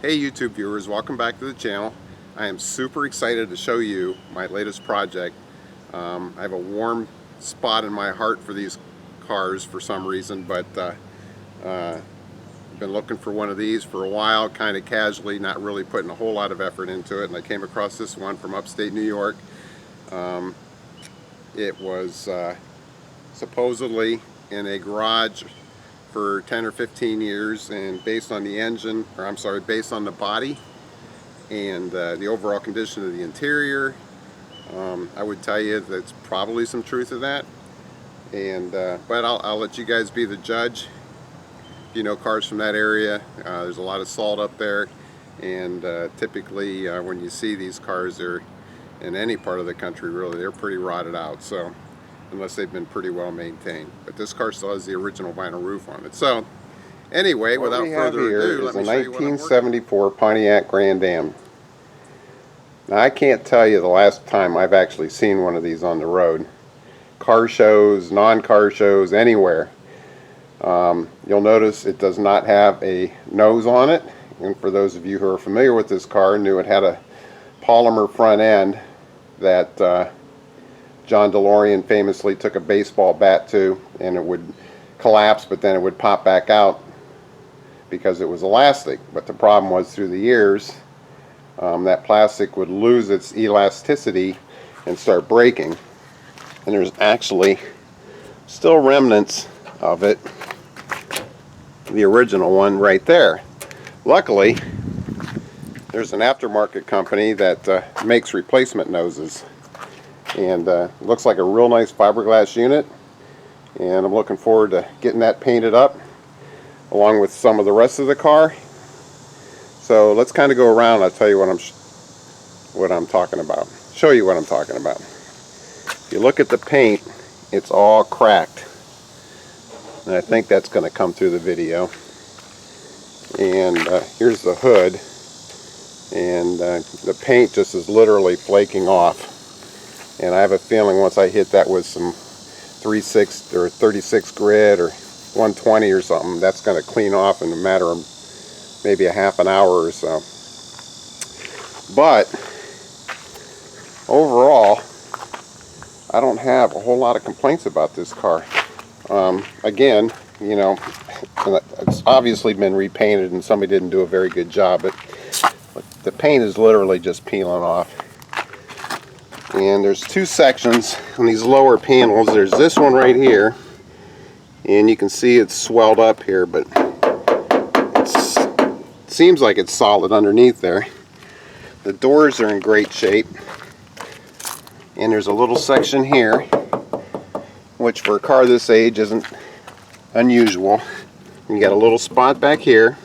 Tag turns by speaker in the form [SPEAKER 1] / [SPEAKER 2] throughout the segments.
[SPEAKER 1] Hey YouTube viewers, welcome back to the channel. I am super excited to show you my latest project. I have a warm spot in my heart for these cars for some reason, but I've been looking for one of these for a while, kind of casually, not really putting a whole lot of effort into it, and I came across this one from upstate New York. It was supposedly in a garage for 10 or 15 years, and based on the engine, or I'm sorry, based on the body and the overall condition of the interior, I would tell you that's probably some truth to that. And but I'll let you guys be the judge. If you know cars from that area, there's a lot of salt up there, and typically when you see these cars, they're in any part of the country really, they're pretty rotted out. So unless they've been pretty well maintained. But this car still has the original vinyl roof on it. So anyway, without further ado, let me show you what I'm working on. 1974 Pontiac Grand Am. Now I can't tell you the last time I've actually seen one of these on the road. Car shows, non-car shows, anywhere. You'll notice it does not have a nose on it. And for those of you who are familiar with this car, knew it had a polymer front end that John DeLorean famously took a baseball bat to, and it would collapse, but then it would pop back out because it was elastic. But the problem was, through the years, that plastic would lose its elasticity and start breaking. And there's actually still remnants of it, the original one right there. Luckily, there's an aftermarket company that makes replacement noses. And looks like a real nice fiberglass unit, and I'm looking forward to getting that painted up along with some of the rest of the car. So let's kind of go around. I'll tell you what I'm talking about. Show you what I'm talking about. If you look at the paint, it's all cracked, and I think that's going to come through the video. And here's the hood, and the paint just is literally flaking off. And I have a feeling once I hit that with some 3/6 or 36 grit or 120 or something, that's going to clean off in a matter of maybe a half an hour or so. But overall, I don't have a whole lot of complaints about this car. Again, you know, it's obviously been repainted and somebody didn't do a very good job, but the paint is literally just peeling off. And there's two sections on these lower panels. There's this one right here, and you can see it's swelled up here, but it seems like it's solid underneath there. The doors are in great shape, and there's a little section here, which for a car this age isn't unusual. You got a little spot back here,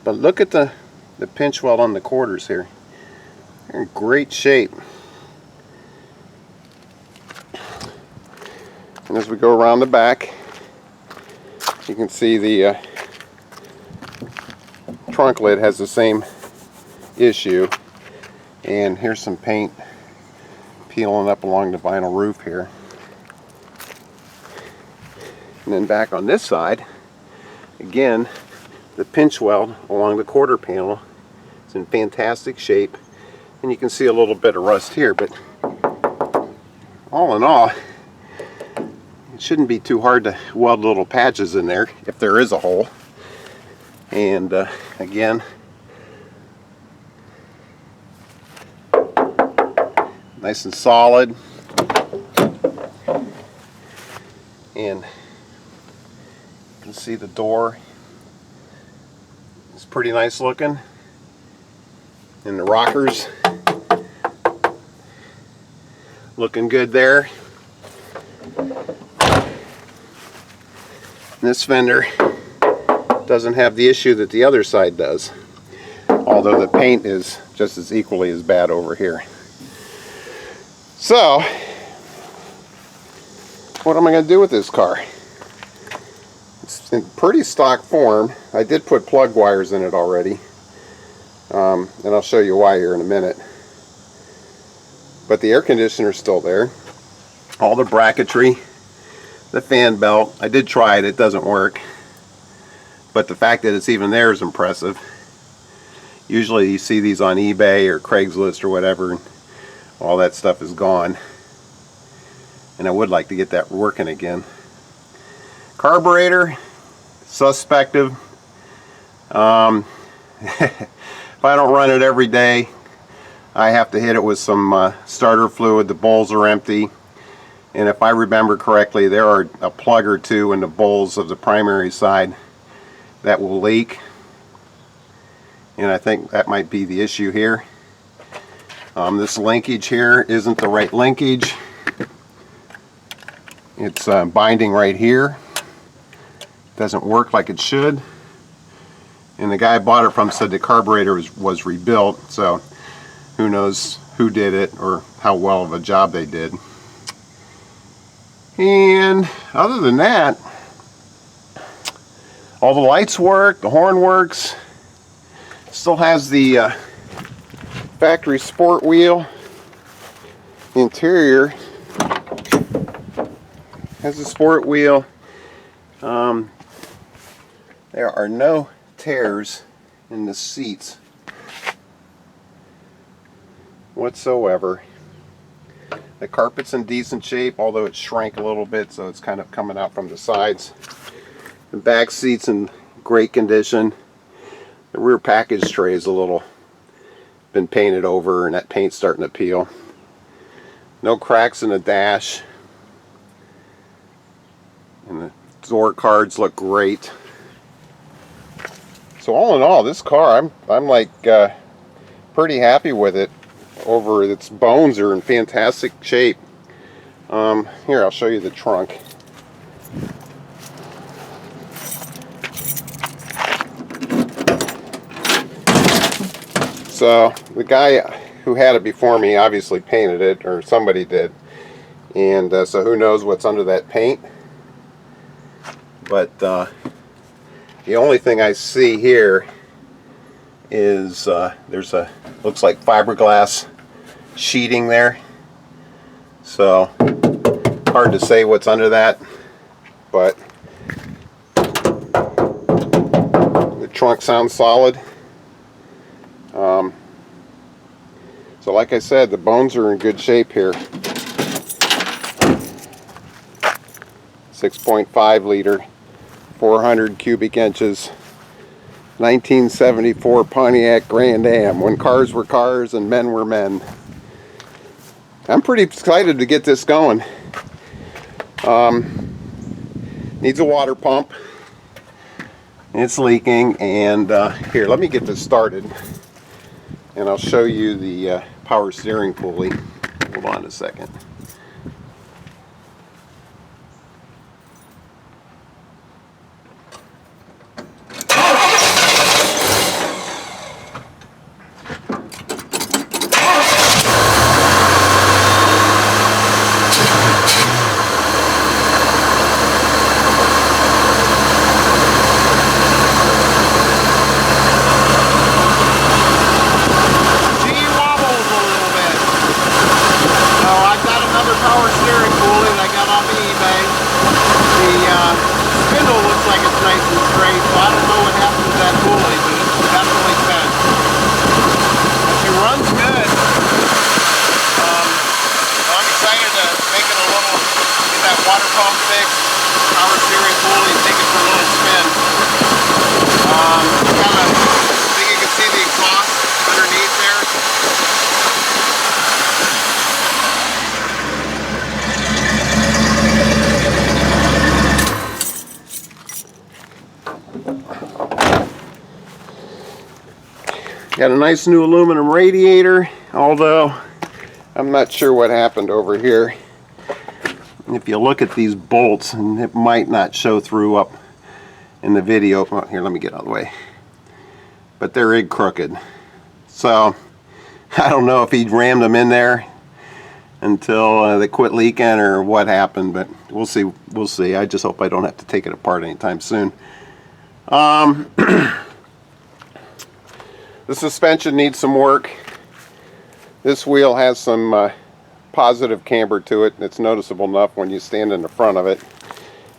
[SPEAKER 1] but look at the pinch weld on the quarters here. They're in great shape. And as we go around the back, you can see the trunk lid has the same issue. And here's some paint peeling up along the vinyl roof here. And then back on this side, again, the pinch weld along the quarter panel is in fantastic shape. And you can see a little bit of rust here, but all in all, it shouldn't be too hard to weld little patches in there if there is a hole. And again, nice and solid. And you can see the door is pretty nice looking. And the rockers looking good there. This fender doesn't have the issue that the other side does, although the paint is just as equally as bad over here. So, what am I going to do with this car? It's in pretty stock form. I did put plug wires in it already, and I'll show you why here in a minute. But the air conditioner is still there. All the bracketry, the fan belt, I did try it, it doesn't work. But the fact that it's even there is impressive. Usually you see these on eBay or Craigslist or whatever, and all that stuff is gone. And I would like to get that working again. Carburetor, suspective. If I don't run it every day, I have to hit it with some starter fluid. The bowls are empty. And if I remember correctly, there are a plug or two in the bowls of the primary side that will leak. And I think that might be the issue here. This linkage here isn't the right linkage. It's binding right here. Doesn't work like it should. And the guy I bought it from said the carburetor was rebuilt, so who knows who did it or how well of a job they did. And other than that, all the lights work, the horn works. Still has the factory sport wheel. The interior has a sport wheel. There are no tears in the seats whatsoever. The carpet's in decent shape, although it shrank a little bit, so it's kind of coming out from the sides. The back seat's in great condition. The rear package tray is a little been painted over, and that paint's starting to peel. No cracks in the dash, and the door cards look great. So all in all, this car, I'm like pretty happy with it. Over its bones are in fantastic shape. Here, I'll show you the trunk. So the guy who had it before me obviously painted it, or somebody did, and so who knows what's under that paint. But the only thing I see here is there's a, looks like fiberglass sheeting there, so hard to say what's under that, but the trunk sounds solid. So like I said, the bones are in good shape here. 6.5 liter, 400 cubic inches, 1974 Pontiac Grand Am, when cars were cars and men were men. I'm pretty excited to get this going. Needs a water pump. It's leaking, and here, let me get this started, and I'll show you the power steering pulley. Hold on a second. Water pump fix, power steering pulley, and take it for a little spin. I think you can see the exhaust underneath there. Got a nice new aluminum radiator, although I'm not sure what happened over here. If you look at these bolts, and it might not show through up in the video. Oh, here, let me get out of the way. But they're rig crooked. So I don't know if he rammed them in there until they quit leaking or what happened, but we'll see. We'll see. I just hope I don't have to take it apart anytime soon. The suspension needs some work. This wheel has some positive camber to it. It's noticeable enough when you stand in the front of it.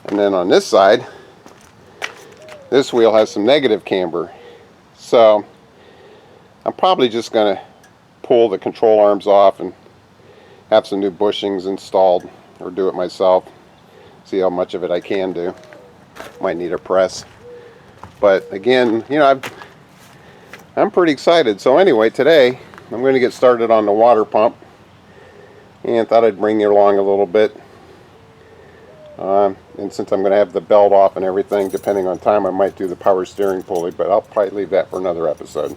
[SPEAKER 1] And then on this side, this wheel has some negative camber. So I'm probably just going to pull the control arms off and have some new bushings installed, or do it myself. See how much of it I can do. Might need a press. But again, you know, I'm pretty excited. So anyway, today I'm going to get started on the water pump, and thought I'd bring you along a little bit. And since I'm going to have the belt off and everything, depending on time, I might do the power steering pulley, but I'll probably leave that for another episode.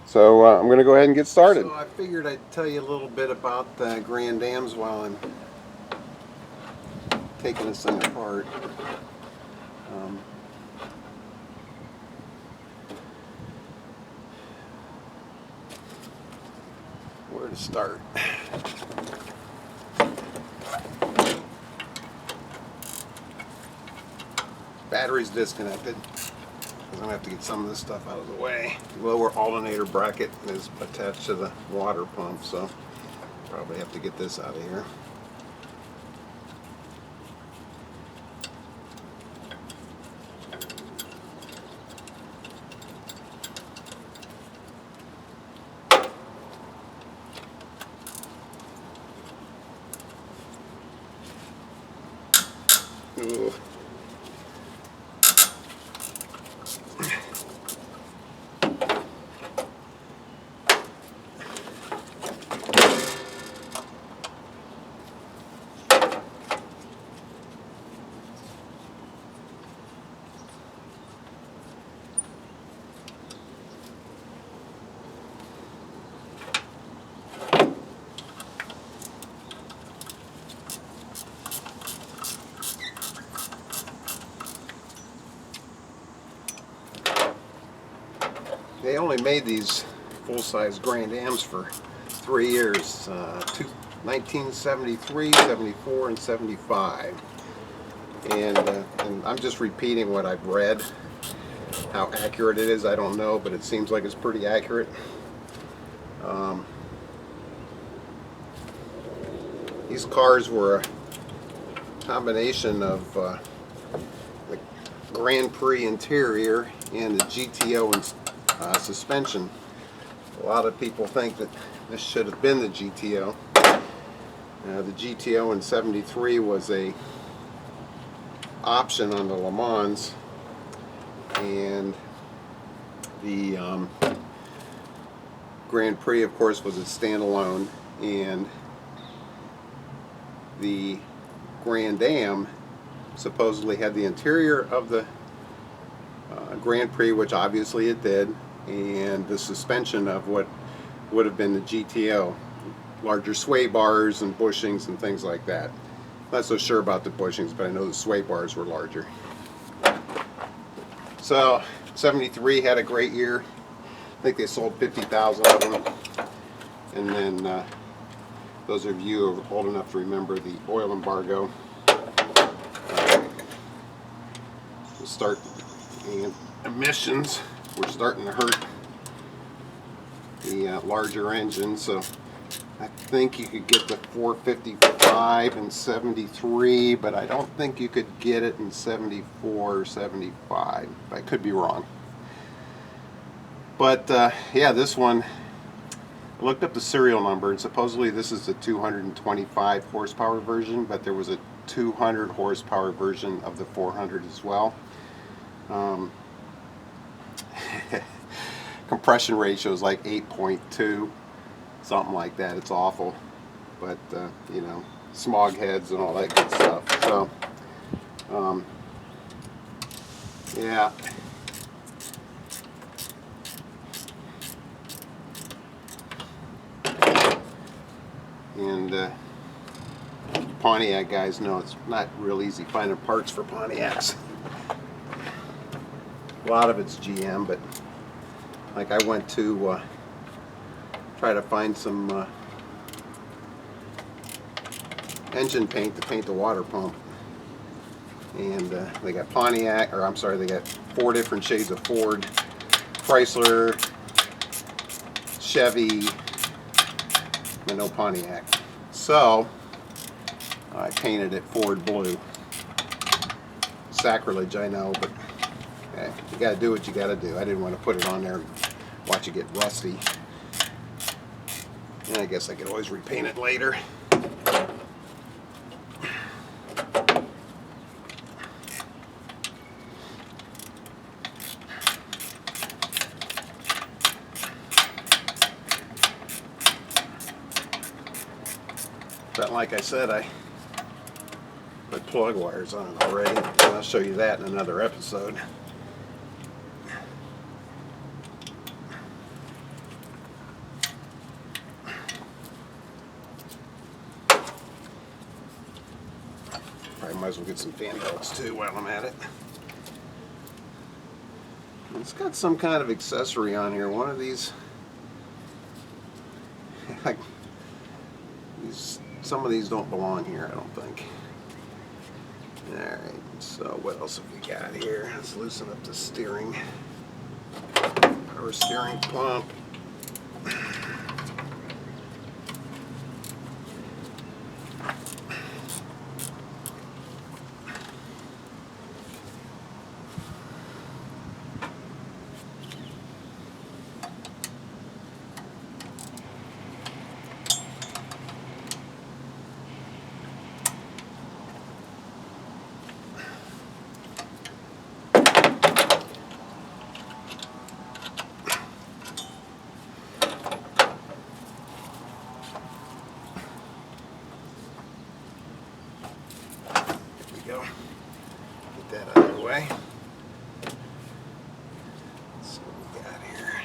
[SPEAKER 1] So I'm going to go ahead and get started. So I figured I'd tell you a little bit about Grand Dams while I'm taking this thing apart. Where to start? Battery's disconnected. I'm going to have to get some of this stuff out of the way. The lower alternator bracket is attached to the water pump, so probably have to get this out of here. Ooh. They only made these full-size Grand Dams for 3 years, 1973, 74, and 75. And I'm just repeating what I've read. How accurate it is, I don't know, but it seems like it's pretty accurate. These cars were a combination of the Grand Prix interior and the GTO and suspension. A lot of people think that this should have been the GTO. The GTO in 73 was a option on the Le Mans, and the Grand Prix, of course, was a standalone, and the Grand Dam supposedly had the interior of the Grand Prix, which obviously it did, and the suspension of what would have been the GTO. Larger sway bars and bushings and things like that. Not so sure about the bushings, but I know the sway bars were larger. So 73 had a great year. I think they sold 50,000 of them. And then those of you who are old enough to remember the oil embargo, will start, and emissions were starting to hurt the larger engine. So I think you could get the 455 in 73, but I don't think you could get it in 74 or 75. I could be wrong. But yeah, this one, I looked up the serial number, and supposedly this is the 225 horsepower version, but there was a 200 horsepower version of the 400 as well. Compression ratio is like 8.2, something like that. It's awful, but you know, smog heads and all that good stuff. So yeah, and Pontiac guys know it's not real easy finding parts for Pontiacs. A lot of it's GM, but like I went to try to find some engine paint to paint the water pump, and they got Pontiac, or I'm sorry, they got 4 different shades of Ford, Chrysler, Chevy, and no Pontiac. So I painted it Ford blue. Sacrilege, I know, but you got to do what you got to do. I didn't want to put it on there and watch it get rusty. And I guess I could always repaint it later. But like I said, I put plug wires on it already. And I'll show you that in another episode. Probably might as well get some fan belts too while I'm at it. It's got some kind of accessory on here. One of these, like these, some of these don't belong here, I don't think. Alright, so what else have we got here? Let's loosen up the steering. Power steering pump. Go. Get that out of the way. Let's see what we got here.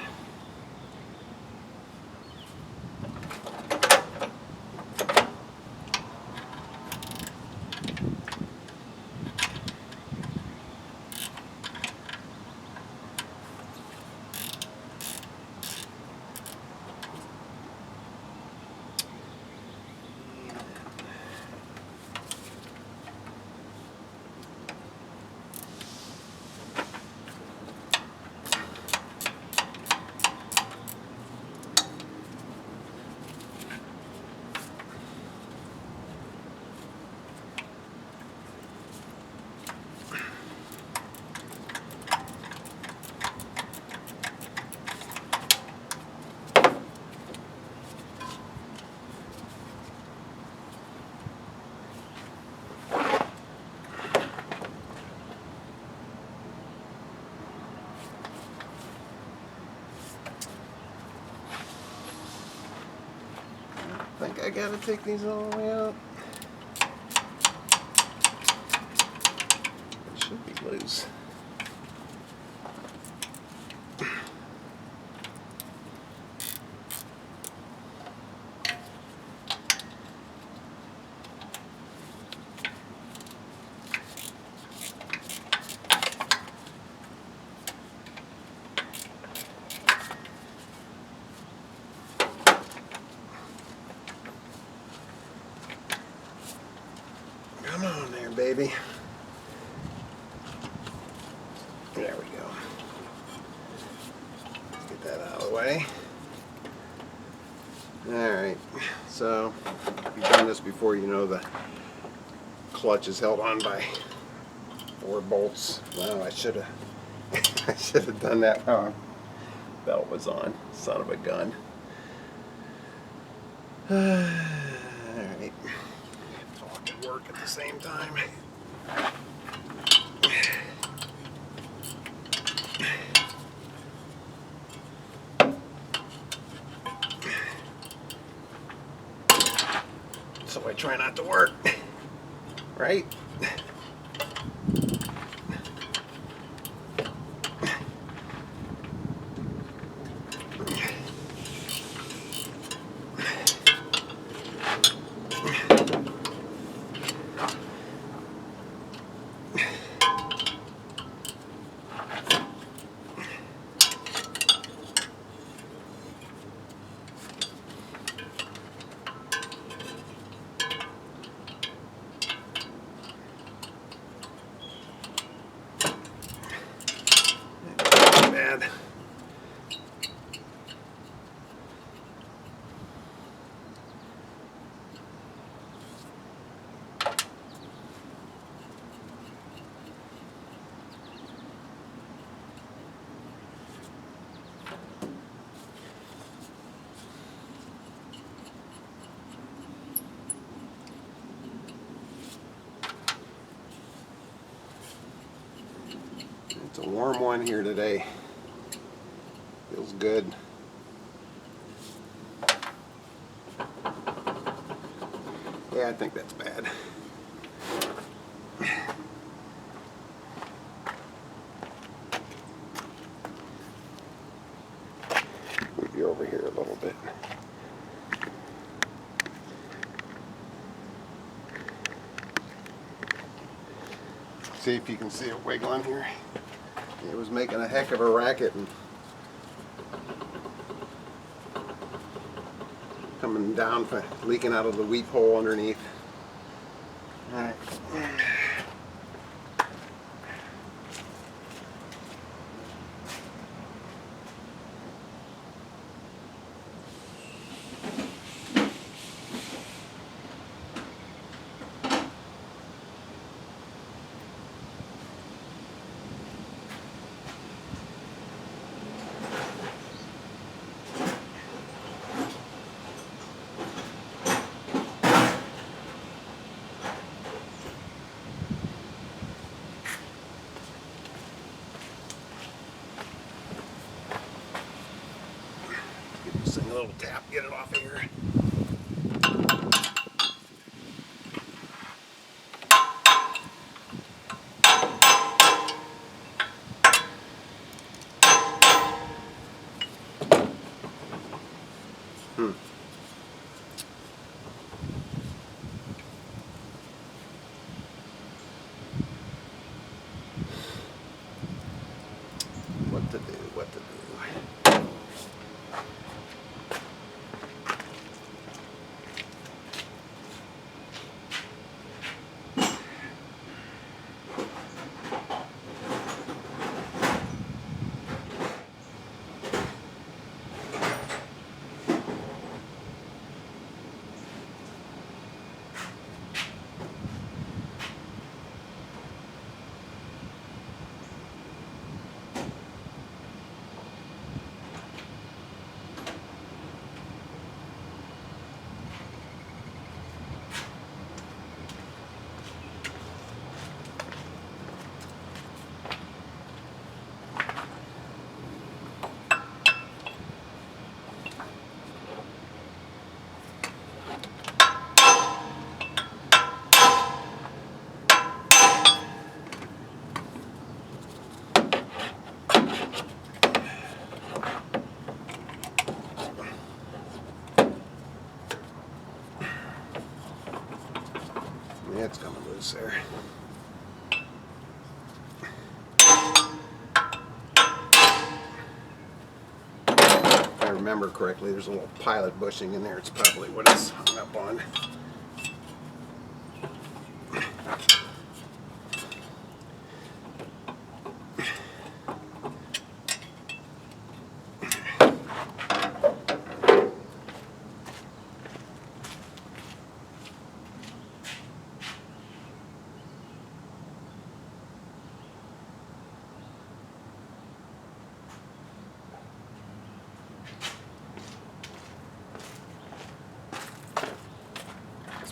[SPEAKER 1] I think I gotta take these all the way out. It should be loose. Come on there, baby. There we go. Let's get that out of the way. Alright, so if you've done this before, you know the clutch is held on by 4 bolts. Well, I should have I should have done that while belt was on. Son of a gun. Alright. Talk and work at the same time. So I try not to work, right? warm one here today. Feels good. Yeah, I think that's bad. Move you over here a little bit. See if you can see it wiggling here. It was making a heck of a racket and coming down, leaking out of the weep hole underneath. All right. Give this thing a little tap, get it off of here. What to do, what to do. Yeah, it's coming loose there. If I remember correctly, there's a little pilot bushing in there. It's probably what it's hung up on.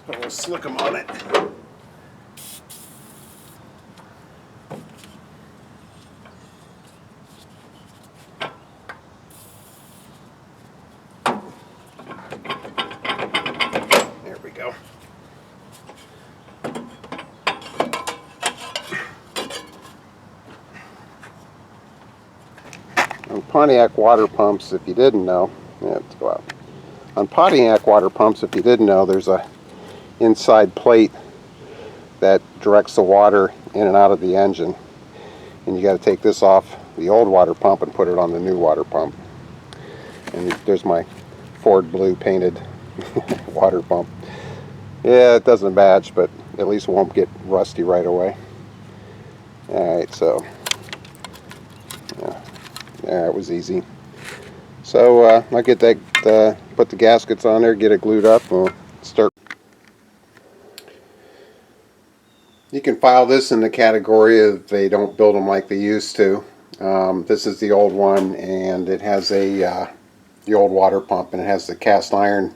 [SPEAKER 1] Put a little slickum on it. There we go. On Pontiac water pumps, if you didn't know, let's go out. On Pontiac water pumps, if you didn't know, there's a inside plate that directs the water in and out of the engine, and you got to take this off the old water pump and put it on the new water pump. And there's my Ford blue painted water pump. Yeah, it doesn't match, but at least it won't get rusty right away. Alright, so yeah, it was easy. So I'll get that, put the gaskets on there, get it glued up, and we'll start. You can file this in the category of they don't build them like they used to. This is the old one, and it has the old water pump, and it has the cast iron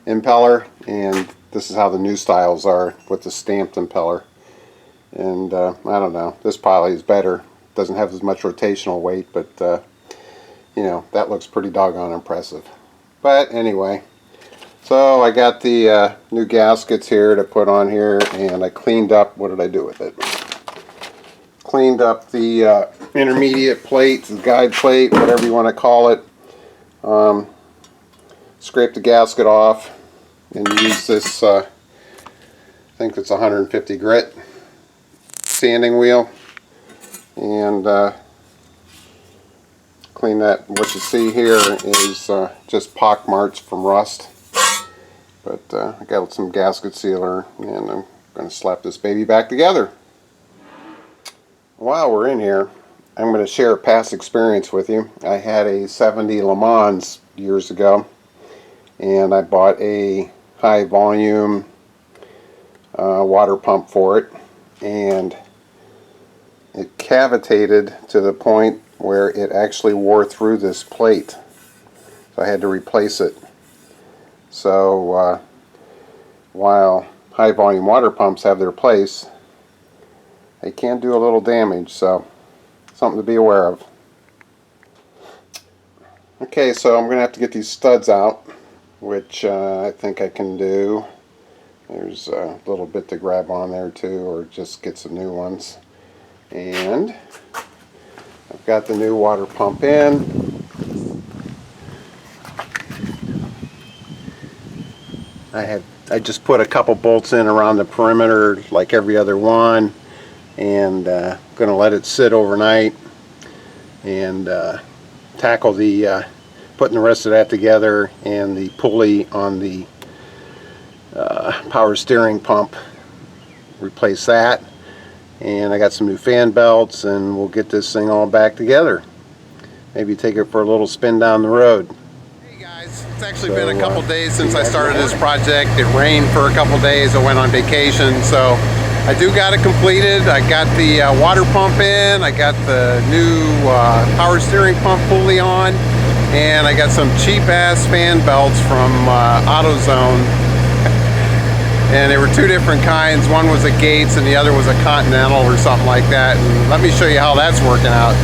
[SPEAKER 1] impeller, and this is how the new styles are with the stamped impeller. And I don't know, this probably is better, doesn't have as much rotational weight, but you know, that looks pretty doggone impressive. But anyway, so I got the new gaskets here to put on here, and I cleaned up, what did I do with it? Cleaned up the intermediate plate, the guide plate, whatever you want to call it. Scraped the gasket off and used this, I think it's 150 grit sanding wheel, and clean that. What you see here is just pock marks from rust, but I got some gasket sealer, and I'm going to slap this baby back together. While we're in here, I'm going to share a past experience with you. I had a 70 Le Mans years ago, and I bought a high volume water pump for it, and it cavitated to the point where it actually wore through this plate, so I had to replace it. So while high volume water pumps have their place, they can do a little damage, so something to be aware of. Okay, so I'm going to have to get these studs out, which I think I can do. There's a little bit to grab on there too, or just get some new ones. And I've got the new water pump in. I just put a couple bolts in around the perimeter like every other one, and going to let it sit overnight and tackle the putting the rest of that together, and the pulley on the power steering pump, replace that. And I got some new fan belts, and we'll get this thing all back together. Maybe take it for a little spin down the road. Hey guys, it's actually been a couple days since I started this project. It rained for a couple days. I went on vacation, so I do got it completed. I got the water pump in, I got the new power steering pump pulley on, and I got some cheap ass fan belts from AutoZone. And there were two different kinds. One was a Gates and the other was a Continental or something like that. And let me show you how that's working out.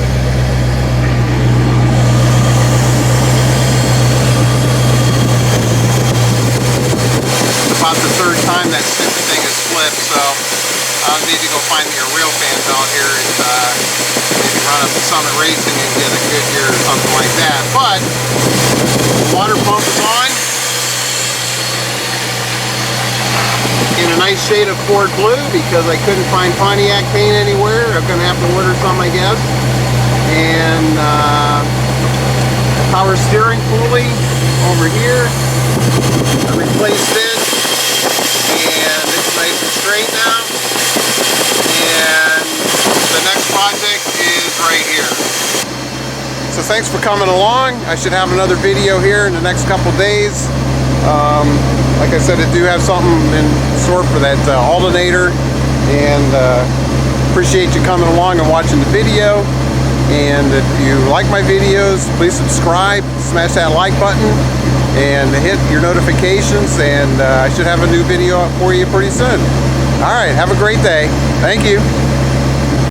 [SPEAKER 1] It's about the third time that stupid thing has flipped, so I'll need to go find me a real fan belt here and maybe run up to Summit Racing and get a good year or something like that. But the water pump is on. In a nice shade of Ford blue, because I couldn't find Pontiac paint anywhere. I'm going to have to order some, I guess. And power steering pulley over here. I replaced it, and it's nice and straight now. And the next project is right here. So thanks for coming along. I should have another video here in the next couple days. Like I said, I do have something in store for that alternator, and appreciate you coming along and watching the video. And if you like my videos, please subscribe, smash that like button, and hit your notifications, and I should have a new video up for you pretty soon. Alright, have a great day. Thank you.